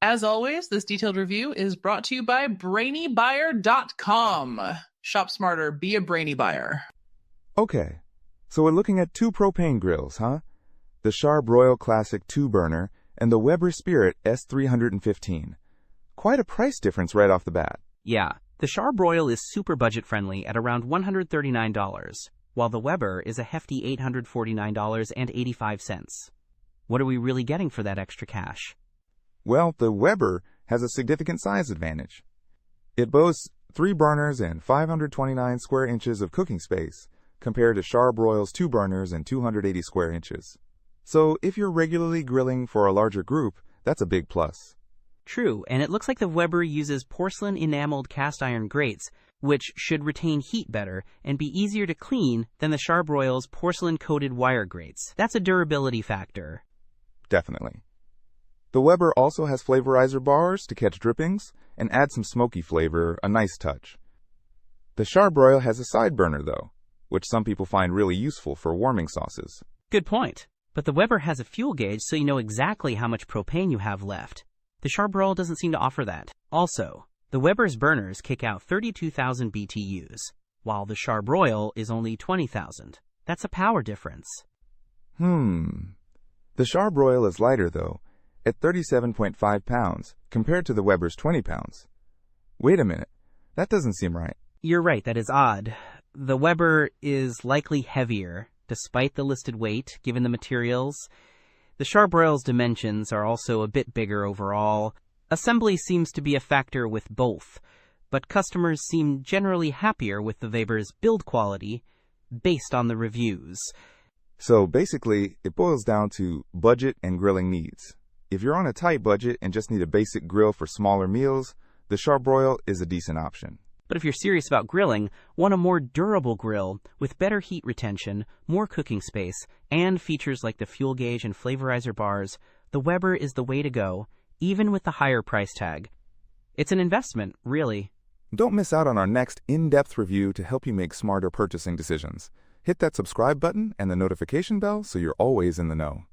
As always, this detailed review is brought to you by BrainyBuyer.com. Shop smarter, be a brainy buyer. Okay, so we're looking at two propane grills, huh? The Char-Broil Classic 2-burner and the Weber Spirit S-315. Quite a price difference right off the bat. Yeah, the Char-Broil is super budget-friendly at around $139, while the Weber is a hefty $849.85. What are we really getting for that extra cash? Well, the Weber has a significant size advantage. It boasts 3 burners and 529 square inches of cooking space, compared to Char-Broil's 2 burners and 280 square inches. So if you're regularly grilling for a larger group, that's a big plus. True, and it looks like the Weber uses porcelain enameled cast iron grates, which should retain heat better and be easier to clean than the Char-Broil's porcelain-coated wire grates. That's a durability factor. Definitely. The Weber also has flavorizer bars to catch drippings and add some smoky flavor, a nice touch. The Char-Broil has a side burner though, which some people find really useful for warming sauces. Good point. But the Weber has a fuel gauge so you know exactly how much propane you have left. The Char-Broil doesn't seem to offer that. Also, the Weber's burners kick out 32,000 BTUs, while the Char-Broil is only 20,000. That's a power difference. The Char-Broil is lighter though, at 37.5 pounds, compared to the Weber's 20 pounds. Wait a minute, that doesn't seem right. You're right, that is odd. The Weber is likely heavier, despite the listed weight, given the materials. The Char-Broil's dimensions are also a bit bigger overall. Assembly seems to be a factor with both, but customers seem generally happier with the Weber's build quality, based on the reviews. So basically, it boils down to budget and grilling needs. If you're on a tight budget and just need a basic grill for smaller meals, the Char-Broil is a decent option. But if you're serious about grilling, want a more durable grill with better heat retention, more cooking space, and features like the fuel gauge and flavorizer bars, the Weber is the way to go, even with the higher price tag. It's an investment, really. Don't miss out on our next in-depth review to help you make smarter purchasing decisions. Hit that subscribe button and the notification bell so you're always in the know.